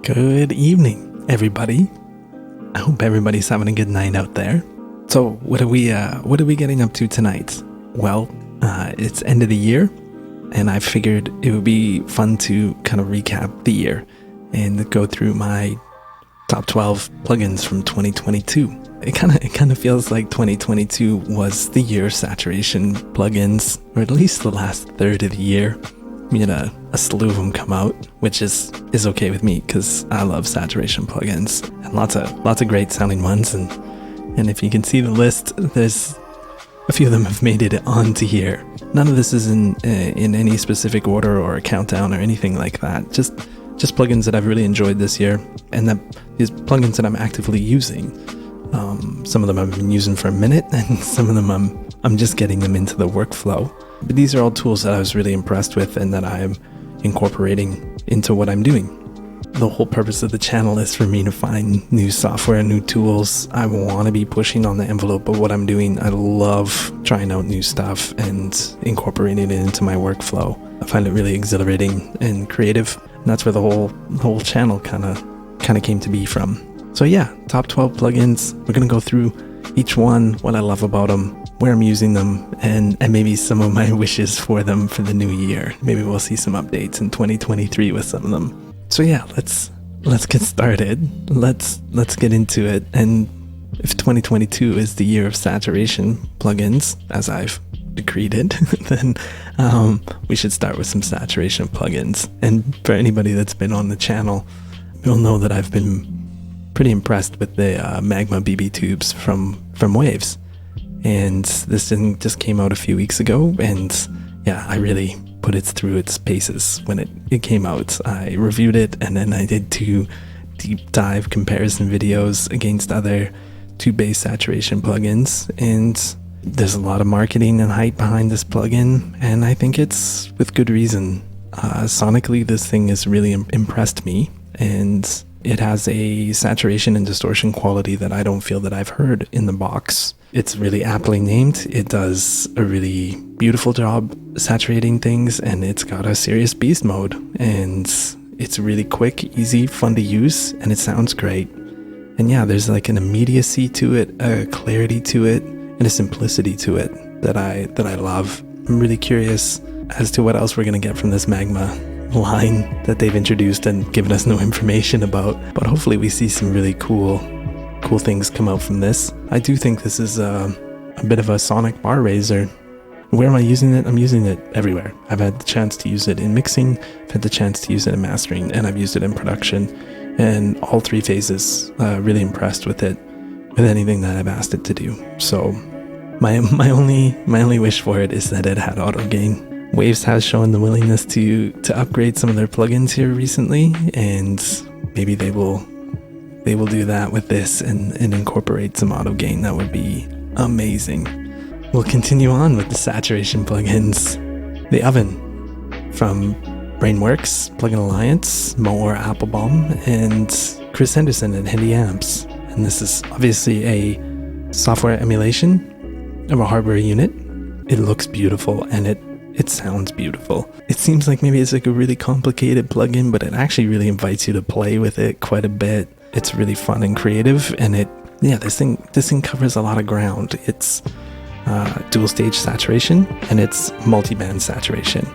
Good evening, everybody. I hope everybody's having a good night out there. So, what are we getting up to tonight? Well, it's end of the year, and I figured it would be fun to kind of recap the year and go through my top 12 plugins from 2022. It kind of feels like 2022 was the year of saturation plugins, or at least the last third of the year. We had a slew of them come out, which is okay with me because I love saturation plugins and lots of great sounding ones. And if you can see the list, there's a few of them have made it onto here. None of this is in any specific order or a countdown or anything like that. Just plugins that I've really enjoyed this year, and that these plugins that I'm actively using. Some of them I've been using for a minute, and some of them I'm just getting them into the workflow. But these are all tools that I was really impressed with and that I'm incorporating into what I'm doing. The whole purpose of the channel is for me to find new software, new tools. I want to be pushing on the envelope of what I'm doing. I love trying out new stuff and incorporating it into my workflow. I find it really exhilarating and creative. And that's where the whole channel kind of came to be from. So yeah, top 12 plugins. We're going to go through each one, what I love about them, where I'm using them, and maybe some of my wishes for them for the new year. Maybe we'll see some updates in 2023 with some of them. So yeah, let's get started. Let's get into it. And if 2022 is the year of saturation plugins, as I've decreed it, then we should start with some saturation plugins. And for anybody that's been on the channel, you'll know that I've been pretty impressed with the Magma BB tubes from Waves. And this thing just came out a few weeks ago, and yeah, I really put it through its paces when it came out. I reviewed it, and then I did 2 deep dive comparison videos against other tube-based saturation plugins, and there's a lot of marketing and hype behind this plugin, and I think it's with good reason. Sonically, this thing has really impressed me, and it has a saturation and distortion quality that I don't feel that I've heard in the box. It's really aptly named. It does a really beautiful job saturating things, and it's got a serious beast mode, and it's really quick, easy, fun to use, and it sounds great. And yeah, there's like an immediacy to it, a clarity to it, and a simplicity to it that I love. I'm really curious as to what else we're going to get from this Magma line that they've introduced and given us no information about, but hopefully we see some really cool things come out from this. I do think this is a bit of a sonic bar raiser. Where am I using it? I'm using it everywhere. I've had the chance to use it in mixing, I've had the chance to use it in mastering, and I've used it in production, and all 3 phases. Really impressed with it, with anything that I've asked it to do. So my only wish for it is that it had auto gain. Waves has shown the willingness to upgrade some of their plugins here recently, and maybe they will do that with this and incorporate some auto gain. That would be amazing. We'll continue on with the saturation plugins. The Oven from Brainworks, Plugin Alliance, Moore Applebaum, and Chris Henderson at Handy Amps. And this is obviously a software emulation of a hardware unit. It looks beautiful, and it sounds beautiful. It seems like maybe it's like a really complicated plugin, but it actually really invites you to play with it quite a bit. It's really fun and creative, and this thing covers a lot of ground. It's dual stage saturation, and it's multi-band saturation.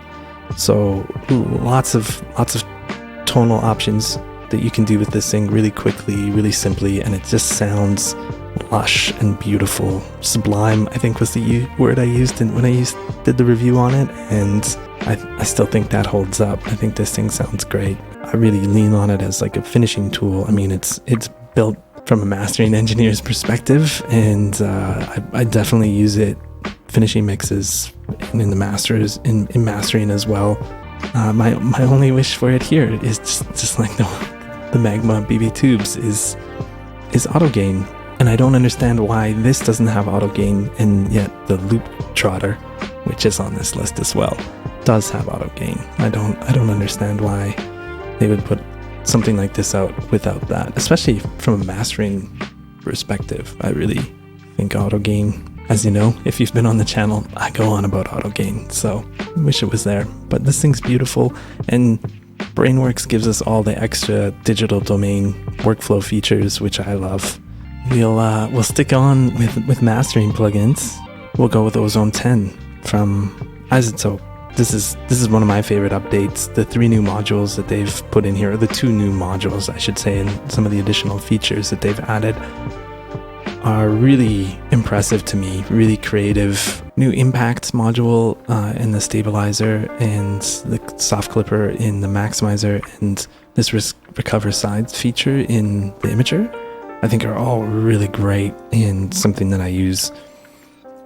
So lots of tonal options that you can do with this thing really quickly, really simply, and it just sounds lush and beautiful. Sublime, I think, was the word I used when I did the review on it, and I still think that holds up. I think this thing sounds great. I really lean on it as like a finishing tool. I mean, it's built from a mastering engineer's perspective, and I definitely use it finishing mixes and in the masters, in mastering as well. My only wish for it here is just like the Magma BB tubes is auto gain. And I don't understand why this doesn't have auto gain, and yet the Looptrotter, which is on this list as well, does have auto gain. I don't understand why they would put something like this out without that, especially from a mastering perspective. I really think auto gain, as you know, if you've been on the channel, I go on about auto gain, so I wish it was there. But this thing's beautiful, and Brainworks gives us all the extra digital domain workflow features, which I love. We'll stick on with mastering plugins. We'll go with Ozone 10 from Izotope. This is one of my favorite updates. The 3 new modules that they've put in here, or the 2 new modules, I should say, and some of the additional features that they've added are really impressive to me. Really creative. New impact module in the stabilizer, and the soft clipper in the maximizer, and this recover sides feature in the imager, I think are all really great and something that I use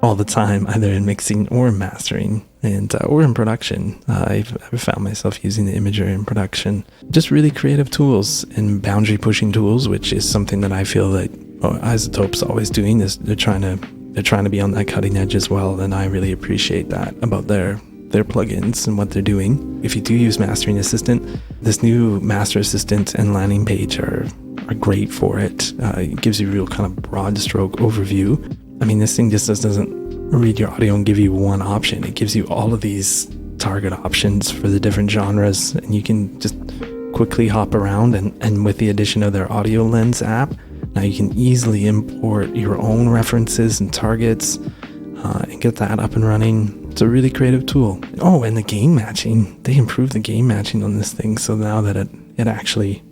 all the time, either in mixing or mastering, and or in production. I've found myself using the imager in production. Just really creative tools and boundary pushing tools, which is something that I feel that Izotope's always doing. Is they're trying to be on that cutting edge as well, and I really appreciate that about their plugins and what they're doing. If you do use Mastering Assistant, this new Master Assistant and landing page are great for it. It gives you a real kind of broad stroke overview. I mean, this thing just doesn't read your audio and give you one option. It gives you all of these target options for the different genres, and you can just quickly hop around, and with the addition of their Audio Lens app, now you can easily import your own references and targets and get that up and running. It's a really creative tool. Oh, and the gain matching. They improved the gain matching on this thing, so now that it actually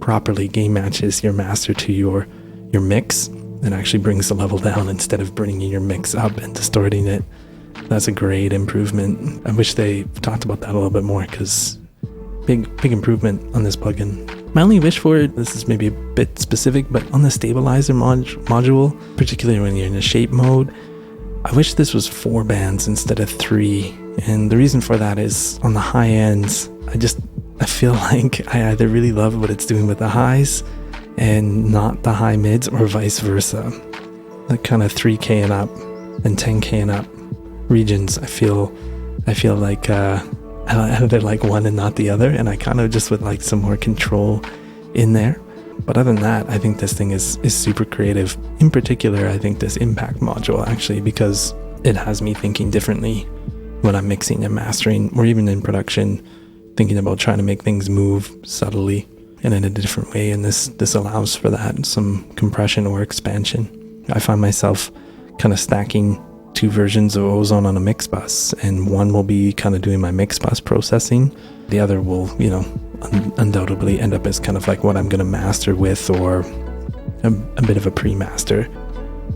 properly gain matches your master to your mix, it actually brings the level down instead of bringing your mix up and distorting it. That's a great improvement. I wish they talked about that a little bit more, because big improvement on this plugin. My only wish for it, this is maybe a bit specific, but on the stabilizer module, particularly when you're in a shape mode, I wish this was 4 bands instead of 3. And the reason for that is on the high ends, I feel like I either really love what it's doing with the highs and not the high mids, or vice versa. The kind of 3K and up and 10K and up regions, I feel like I either like one and not the other, and I kind of just would like some more control in there. But other than that, I think this thing is super creative. In particular, I think this impact module, actually, because it has me thinking differently when I'm mixing and mastering, or even in production, thinking about trying to make things move subtly and in a different way, and this allows for that, some compression or expansion. I find myself kind of stacking 2 versions of Ozone on a mix bus, and one will be kind of doing my mix bus processing. The other will, undoubtedly end up as kind of like what I'm going to master with, or a bit of a pre-master.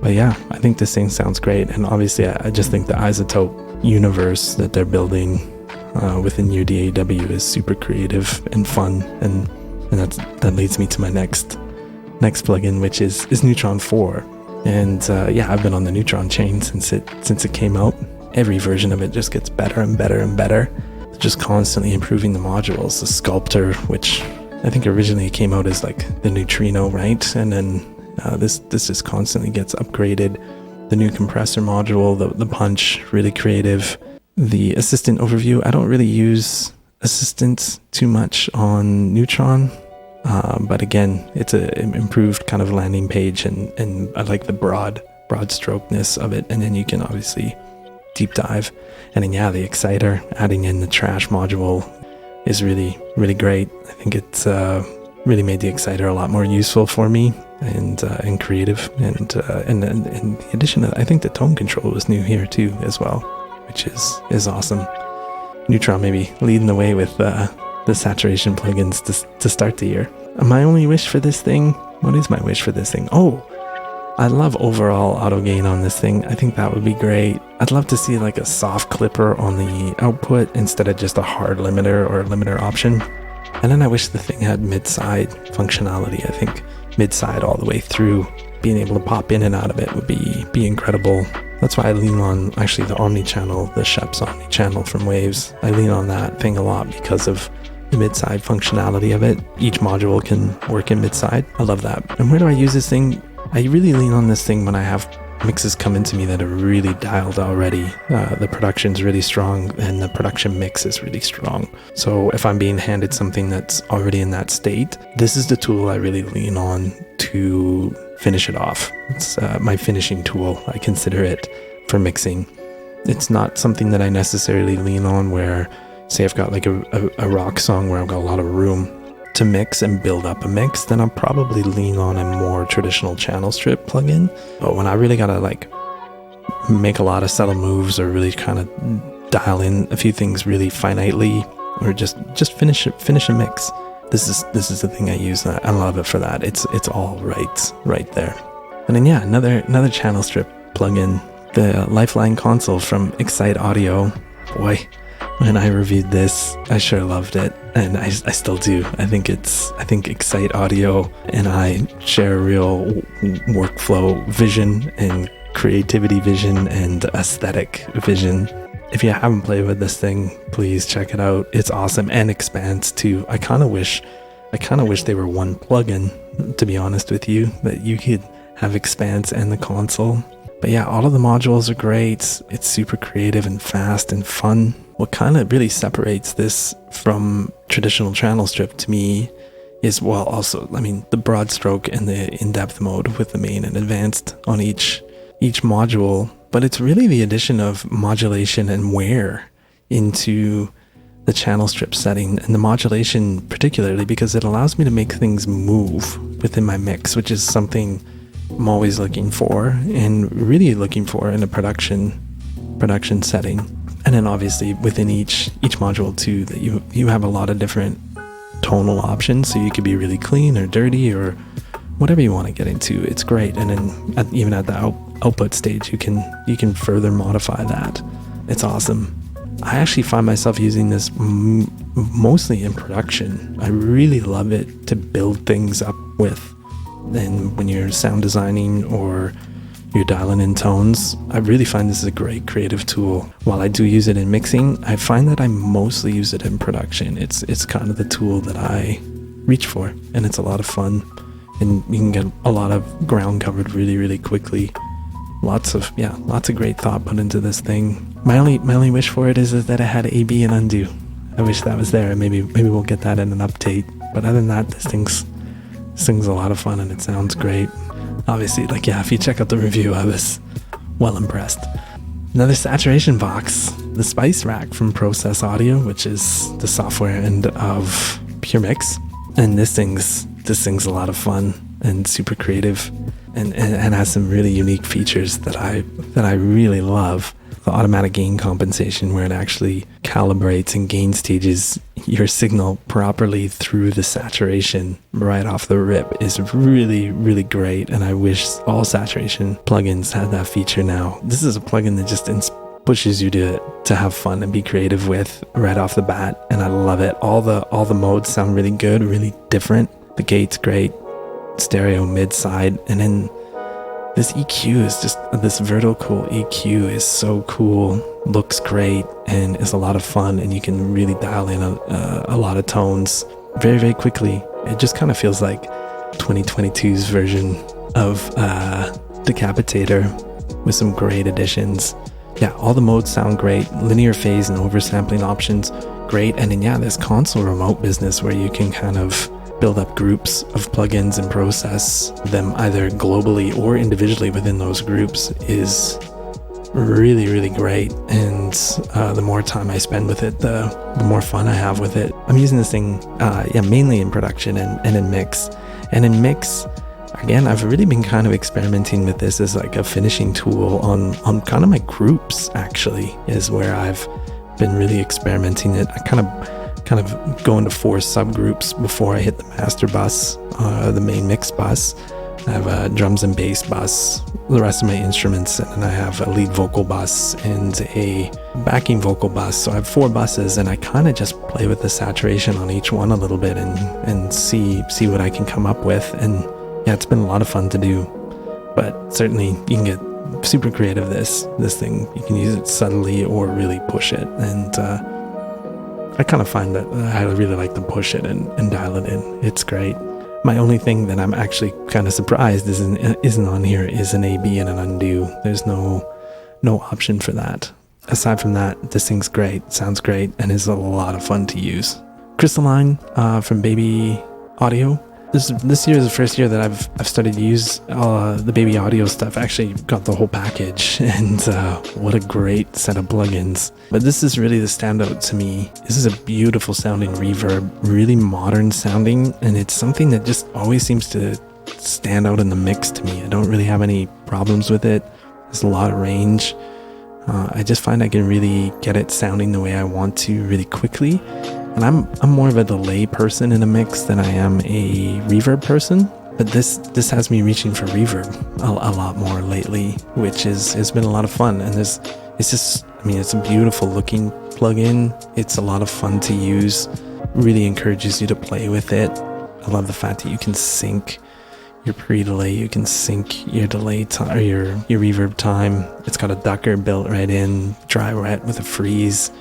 But yeah, I think this thing sounds great, and obviously I just think the Izotope universe that they're building within your DAW is super creative and fun, and that leads me to my next plugin, which is Neutron 4. And I've been on the Neutron chain since it came out. Every version of it just gets better and better and better. Just constantly improving the modules. The Sculptor, which I think originally came out as like the Neutrino, right? And then this just constantly gets upgraded. The new compressor module, the Punch, really creative. The Assistant overview, I don't really use Assistant too much on Neutron. But again, it's an improved kind of landing page, and I like the broad strokeness of it. And then you can obviously deep dive. And then the Exciter, adding in the trash module, is really, really great. I think it's really made the Exciter a lot more useful for me and creative. And the addition of, I think the tone control was new here too as well, which is awesome. Neutron maybe leading the way with the saturation plugins to start the year. My only wish for this thing, what is my wish for this thing? Oh, I love overall auto gain on this thing. I think that would be great. I'd love to see like a soft clipper on the output instead of just a hard limiter or a limiter option. And then I wish the thing had mid-side functionality. I think mid-side all the way through, being able to pop in and out of it would be incredible. That's why I lean on actually the omni-channel, the Shep's omni-channel from Waves. I lean on that thing a lot because of the mid-side functionality of it. Each module can work in mid-side. I love that. And where do I use this thing? I really lean on this thing when I have mixes come into me that are really dialed already. The production's really strong, and the production mix is really strong. So if I'm being handed something that's already in that state, this is the tool I really lean on to finish it off. It's my finishing tool. I consider it for mixing. It's not something that I necessarily lean on where say I've got like a rock song where I've got a lot of room to mix and build up a mix, then I'll probably lean on a more traditional channel strip plugin. But when I really gotta like make a lot of subtle moves or really kind of dial in a few things really finitely, or just finish a mix, this is the thing I use. I love it for that. It's all right there. And then yeah, another channel strip plugin, the Lifeline console from Excite Audio. Boy, when I reviewed this, I sure loved it, and I still do. I think Excite Audio and I share a real workflow vision and creativity vision and aesthetic vision. If you haven't played with this thing, please check it out. It's awesome, and expands too. I kind of wish they were one plugin, to be honest with you, that you could have expanse and the console. But yeah, all of the modules are great. It's super creative and fast and fun. What kind of really separates this from traditional channel strip to me is, well, also, I mean, the broad stroke and the in-depth mode with the main and advanced on each module. But it's really the addition of modulation and wear into the channel strip setting, and the modulation particularly because it allows me to make things move within my mix, which is something I'm always looking for and really looking for in a production setting. And then obviously within each module too, that you have a lot of different tonal options, so you could be really clean or dirty or whatever you want to get into. It's great. And then even at the output stage, you can further modify that. It's awesome. I actually find myself using this mostly in production. I really love it to build things up with. And when you're sound designing or you're dialing in tones, I really find this is a great creative tool. While I do use it in mixing, I find that I mostly use it in production. It's kind of the tool that I reach for, and it's a lot of fun. And you can get a lot of ground covered really, really quickly. Lots of great thought put into this thing. My only wish for it is that it had AB and undo. I wish that was there. Maybe we'll get that in an update. But other than that, this thing's a lot of fun and it sounds great. Obviously, if you check out the review, I was well impressed. Another saturation box, the Spicerack from Process Audio, which is the software end of Pure Mix. And this thing's a lot of fun and super creative and has some really unique features that I really love. The automatic gain compensation, where it actually calibrates and gain stages your signal properly through the saturation right off the rip, is really, really great. And I wish all saturation plugins had that feature now. This is a plugin that just pushes you to have fun and be creative with right off the bat, and I love it. All the modes sound really good, really different. The gate's great, stereo, mid, side, and then this EQ is just, this vertical EQ is so cool, looks great, and is a lot of fun, and you can really dial in a lot of tones very, very quickly. It just kind of feels like 2022's version of Decapitator with some great additions. Yeah, all the modes sound great. Linear phase and oversampling options, great. And then this console remote business where you can kind of build up groups of plugins and process them either globally or individually within those groups is really, really great. And the more time I spend with it, the more fun I have with it. I'm using this thing mainly in production and in mix. And in mix, again, I've really been kind of experimenting with this as like a finishing tool on kind of my groups, actually, is where I've been really experimenting it. I kind of go into 4 subgroups before I hit the master bus, the main mix bus. I have a drums and bass bus, the rest of my instruments, and then I have a lead vocal bus and a backing vocal bus. So I have 4 buses, and I kind of just play with the saturation on each one a little bit and see what I can come up with. And yeah, it's been a lot of fun to do. But certainly you can get super creative this thing. You can use it subtly or really push it. And I kind of find that I really like to push it and dial it in. It's great. My only thing that I'm actually kind of surprised isn't on here is an AB and an undo. There's no option for that. Aside from that, this thing's great, sounds great, and is a lot of fun to use. Crystalline from Baby Audio. this year is the first year that I've started to use the Baby Audio stuff. I actually got the whole package, and what a great set of plugins. But this is really the standout to me. This is a beautiful sounding reverb, really modern sounding, and it's something that just always seems to stand out in the mix to me. I don't really have any problems with it. There's a lot of range. I just find I can really get it sounding the way I want to really quickly. And I'm more of a delay person in a mix than I am a reverb person. But this has me reaching for reverb a lot more lately, which has been a lot of fun. And it's a beautiful looking plugin. It's a lot of fun to use. Really encourages you to play with it. I love the fact that you can sync your pre-delay, you can sync your delay time or your reverb time. It's got a ducker built right in, dry wet with a freeze,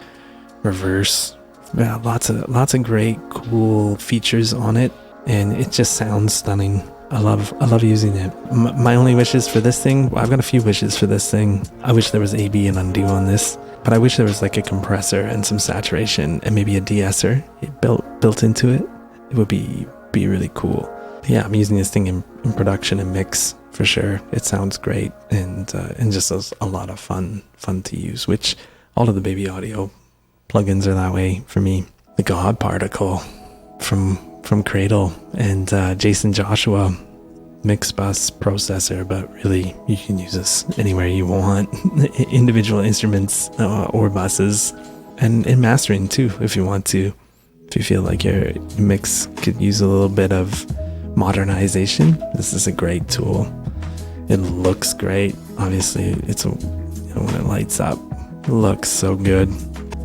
reverse. Yeah, lots of great cool features on it, and it just sounds stunning. I love using it. My only wishes for this thing, well, I've got a few wishes for this thing. I wish there was AB and undo on this, but I wish there was like a compressor and some saturation and maybe a de-esser built into it. It would be really cool. Yeah, I'm using this thing in production and mix for sure. It sounds great and just a lot of fun to use, which all of the Baby Audio plugins are that way for me. The God Particle from Cradle and Jason Joshua mix bus processor, but really you can use this anywhere you want. Individual instruments or buses, and mastering too if you want to. If you feel like your mix could use a little bit of modernization, this is a great tool. It looks great. Obviously, when it lights up, it looks so good.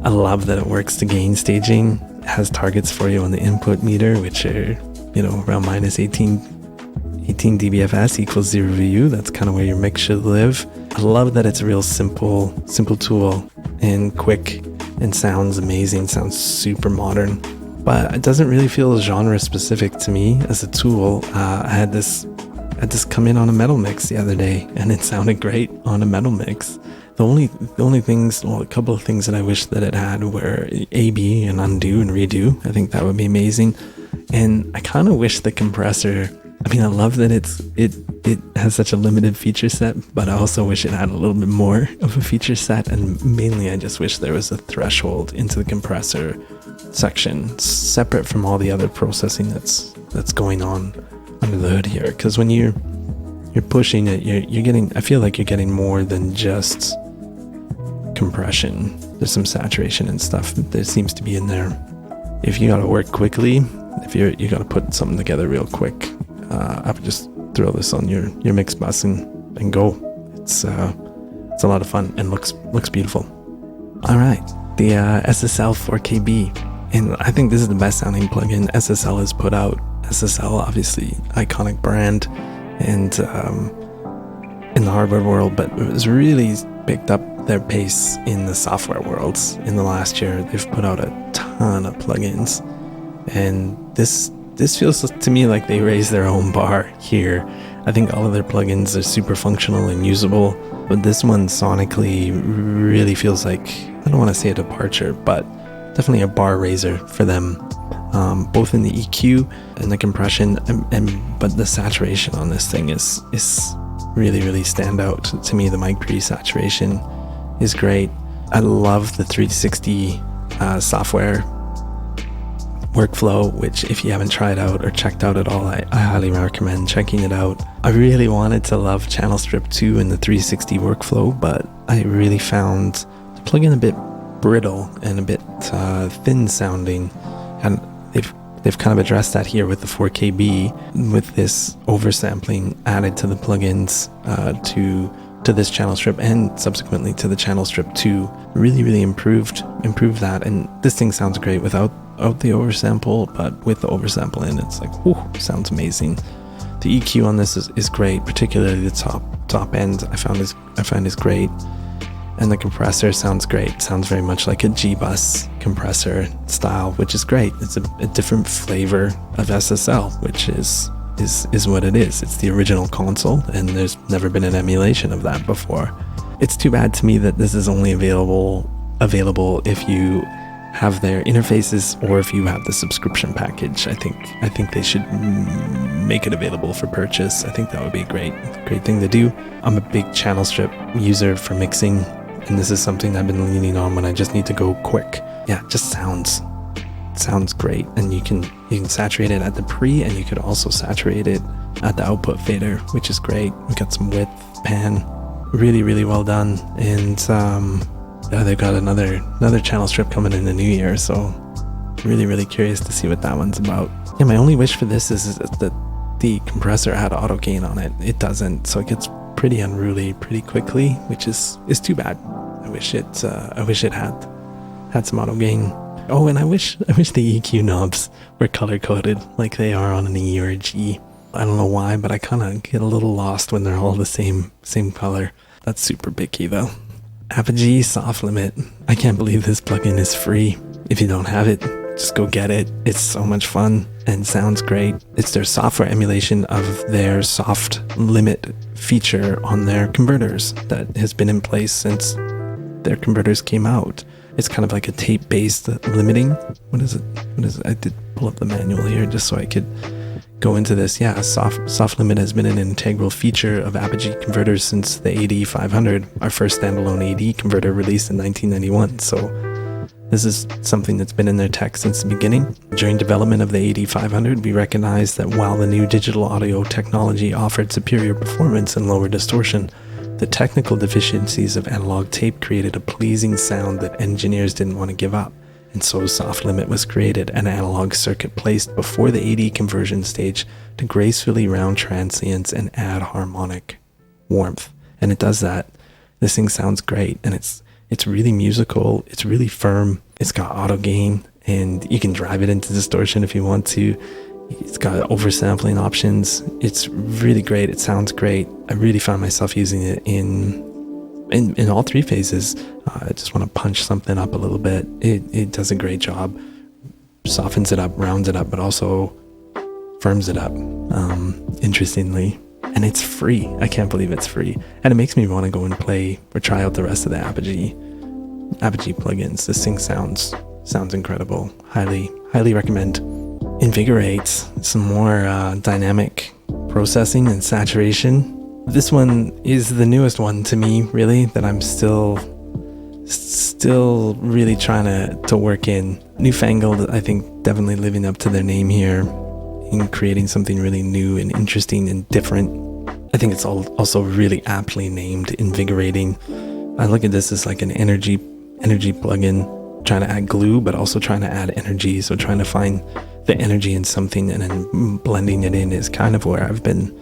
I love that it works to gain staging. It has targets for you on the input meter, which are, around minus 18 dBFS equals 0 VU. That's kind of where your mix should live. I love that it's a real simple tool and quick and sounds amazing, sounds super modern. But it doesn't really feel genre specific to me as a tool. I had this come in on a metal mix the other day, and it sounded great on a metal mix. The only things, well, a couple of things that I wish that it had were AB and undo and redo. I think that would be amazing. And I kind of wish the compressor, I love that it has such a limited feature set, but I also wish it had a little bit more of a feature set. And mainly I just wish there was a threshold into the compressor section separate from all the other processing that's going on under the hood here. Because when you're pushing it, you're getting, I feel like you're getting more than just compression. There's some saturation and stuff that seems to be in there. If you gotta work quickly, if you gotta put something together real quick, I would just throw this on your mix bus and go. It's a lot of fun and looks beautiful. All right, the SSL 4KB. And I think this is the best sounding plugin SSL has put out. SSL, obviously, iconic brand and in the hardware world, but it was really picked up their pace in the software worlds. In the last year, they've put out a ton of plugins, and this feels to me like they raised their own bar here. I think all of their plugins are super functional and usable, but this one sonically really feels like, I don't want to say a departure, but definitely a bar raiser for them, both in the EQ and the compression, but the saturation on this thing is really stand out to me. The mic pre-saturation is great. I love the 360 software workflow, which if you haven't tried out or checked out at all, I highly recommend checking it out. I really wanted to love Channel Strip 2 and the 360 workflow, but I really found the plugin a bit brittle and a bit thin sounding, and they've kind of addressed that here with the 4KB, with this oversampling added to the plugins to this channel strip and subsequently to the Channel Strip 2. Really improved that, and this thing sounds great without the oversample, but with the oversample in, it's like, whew, sounds amazing. The EQ on this is great, particularly the top end I find is great. And the compressor sounds great. Sounds very much like a G-Bus compressor style, which is great. It's a different flavor of SSL, which is what it is. It's the original console, and there's never been an emulation of that before. It's too bad to me that this is only available if you have their interfaces or if you have the subscription package. I think they should make it available for purchase. I think that would be a great thing to do. I'm a big channel strip user for mixing, and this is something I've been leaning on when I just need to go quick. Yeah, it just sounds great, and you can saturate it at the pre, and you could also saturate it at the output fader, which is great. We've got some width, pan, really well done. And they've got another channel strip coming in the new year, so really curious to see what that one's about. Yeah, my only wish for this is that the compressor had auto gain on it. It doesn't, so it gets pretty unruly pretty quickly, which is too bad. I wish it had some auto gain. Oh, and I wish the EQ knobs were color coded like they are on an E or a G. I don't know why, but I kind of get a little lost when they're all the same color. That's super picky though. Apogee Soft Limit. I can't believe this plugin is free. If you don't have it, just go get it. It's so much fun and sounds great. It's their software emulation of their soft limit feature on their converters that has been in place since their converters came out. It's kind of like a tape-based limiting. What is it? I did pull up the manual here just so I could go into this. Yeah, soft limit has been an integral feature of Apogee converters since the AD500, our first standalone AD converter released in 1991. So this is something that's been in their tech since the beginning. During development of the AD500, we recognized that while the new digital audio technology offered superior performance and lower distortion, the technical deficiencies of analog tape created a pleasing sound that engineers didn't want to give up, and so Soft Limit was created, an analog circuit placed before the AD conversion stage to gracefully round transients and add harmonic warmth. And it does that. This thing sounds great, and it's really musical, it's really firm, it's got auto gain, and you can drive it into distortion if you want to. It's got oversampling options. It's really great. It sounds great. I really found myself using it in all three phases. I just want to punch something up a little bit. It does a great job. Softens it up, rounds it up, but also firms it up, interestingly. And it's free. I can't believe it's free. And it makes me want to go and play or try out the rest of the Apogee plugins. This thing sounds incredible. Highly recommend. Invigorate, some more dynamic processing and saturation. This one is the newest one to me, really, that I'm still really trying to work in. Newfangled, I think, definitely living up to their name here in creating something really new and interesting and different. I think it's also really aptly named Invigorating. I look at this as like an energy plugin, trying to add glue, but also trying to add energy. So trying to find the energy in something and then blending it in is kind of where I've been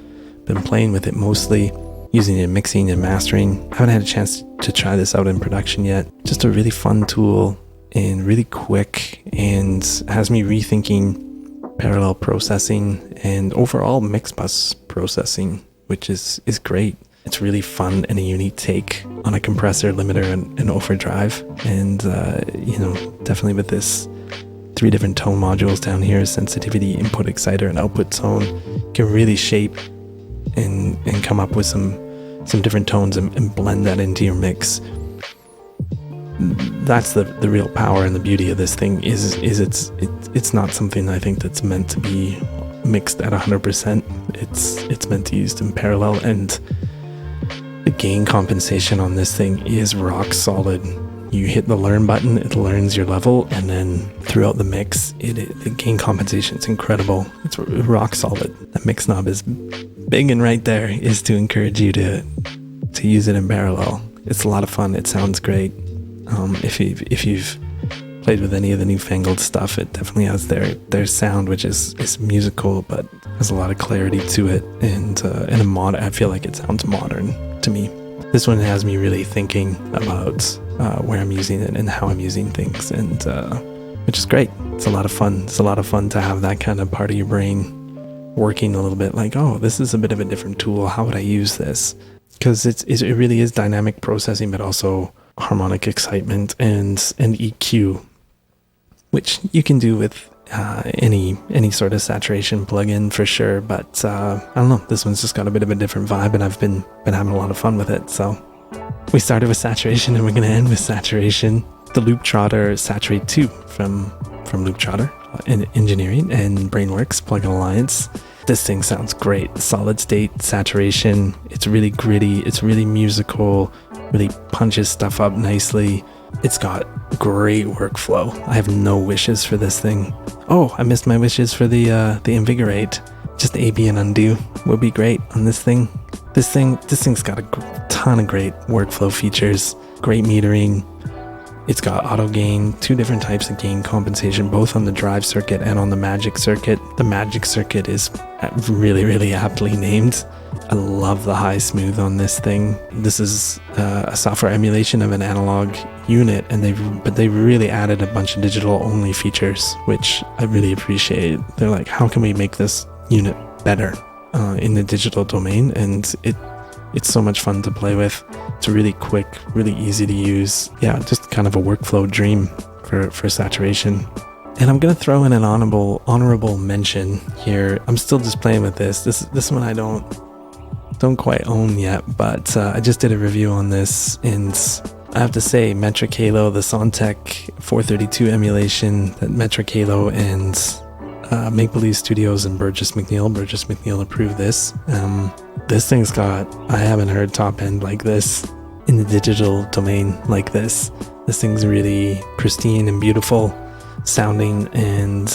playing with it, mostly using it in mixing and mastering. I haven't had a chance to try this out in production yet. Just a really fun tool and really quick, and has me rethinking parallel processing and overall mix bus processing, which is great. It's really fun and a unique take on a compressor, limiter, and overdrive. And definitely with this 3 different tone modules down here, sensitivity, input exciter, and output tone, can really shape and come up with some different tones and blend that into your mix. That's the real power and the beauty of this thing is it's not something I think that's meant to be mixed at 100%. It's meant to be used in parallel, and the gain compensation on this thing is rock solid. You hit the learn button, it learns your level, and then throughout the mix, the gain compensation is incredible. It's rock solid. The mix knob is big, and right there is to encourage you to use it in parallel. It's a lot of fun. It sounds great. If you've played with any of the Newfangled stuff, it definitely has their sound, which is musical, but has a lot of clarity to it, and I feel like it sounds modern to me. This one has me really thinking about where I'm using it and how I'm using things, and which is great. It's a lot of fun. It's a lot of fun to have that kind of part of your brain working a little bit like, oh, this is a bit of a different tool. How would I use this? Because it really is dynamic processing, but also harmonic excitement and EQ, which you can do with any sort of saturation plugin for sure. But I don't know, this one's just got a bit of a different vibe, and I've been having a lot of fun with it. So we started with saturation, and we're going to end with saturation. The Looptrotter Sa2Rate 2 from Looptrotter Engineering and Brainworks Plugin Alliance. This thing sounds great. Solid state saturation. It's really gritty. It's really musical. Really punches stuff up nicely. It's got great workflow. I have no wishes for this thing. Oh, I missed my wishes for the Invigorate. Just AB and undo would be great on this thing. This thing's got a ton of great workflow features. Great metering. It's got auto gain, 2 different types of gain compensation, both on the drive circuit and on the magic circuit. The magic circuit is really, really aptly named. I love the high smooth on this thing. This is a software emulation of an analog unit, and they really added a bunch of digital only features, which I really appreciate. They're like, how can we make this unit better in the digital domain? And it's so much fun to play with. It's really quick, really easy to use. Yeah, just kind of a workflow dream for saturation. And I'm gonna throw in an honorable mention here. I'm still just playing with this. This one I don't quite own yet, but I just did a review on this, and I have to say, Metric Halo, the Sontec 432 emulation, that Metric Halo and Make Believe Studios and Burgess McNeil approved this. This thing's got, I haven't heard top end like this in the digital domain like this. This thing's really pristine and beautiful sounding, and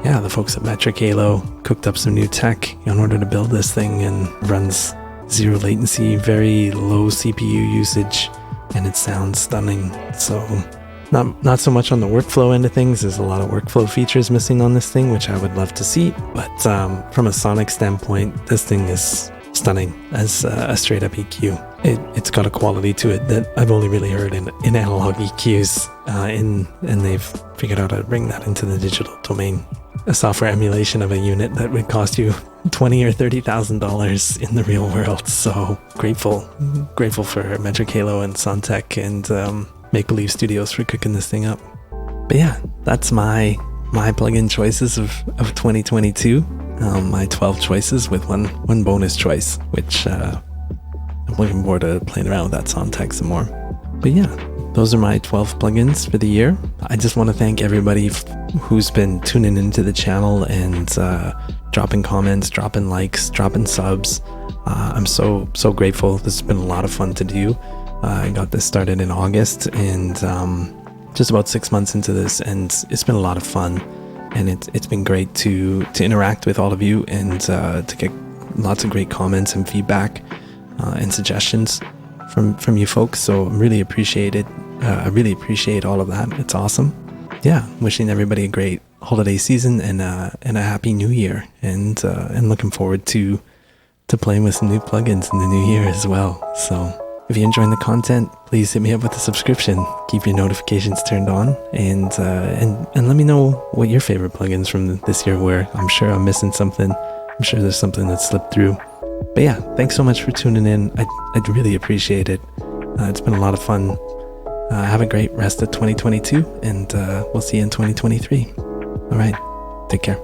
yeah, the folks at Metric Halo cooked up some new tech in order to build this thing, and runs 0 latency, very low CPU usage, and it sounds stunning. So not so much on the workflow end of things. There's a lot of workflow features missing on this thing, which I would love to see, but from a sonic standpoint, this thing is stunning as a straight up EQ. It's got a quality to it that I've only really heard in analog EQs, and they've figured out how to bring that into the digital domain. A software emulation of a unit that would cost you $20,000 or $30,000 in the real world. So grateful for Metric Halo and Sontec and Make Believe Studios for cooking this thing up. But yeah, that's my plugin choices of 2022. My 12 choices with one bonus choice, which I'm looking forward to playing around with that Sontec some more. But yeah, those are my 12 plugins for the year. I just want to thank everybody who's been tuning into the channel and dropping comments, dropping likes, dropping subs. I'm so grateful. This has been a lot of fun to do. I got this started in August, and just about 6 months into this, and it's been a lot of fun. And it's been great to interact with all of you, and to get lots of great comments and feedback and suggestions from you folks. So I really appreciate it. I really appreciate all of that. It's awesome. Yeah, wishing everybody a great holiday season and a happy new year, and looking forward to playing with some new plugins in the new year as well. So if you're enjoying the content, please hit me up with a subscription. Keep your notifications turned on, and let me know what your favorite plugins from this year were. I'm sure I'm missing something. I'm sure there's something that slipped through. But yeah, thanks so much for tuning in. I'd really appreciate it. It's been a lot of fun. Have a great rest of 2022, and we'll see you in 2023. All right, take care.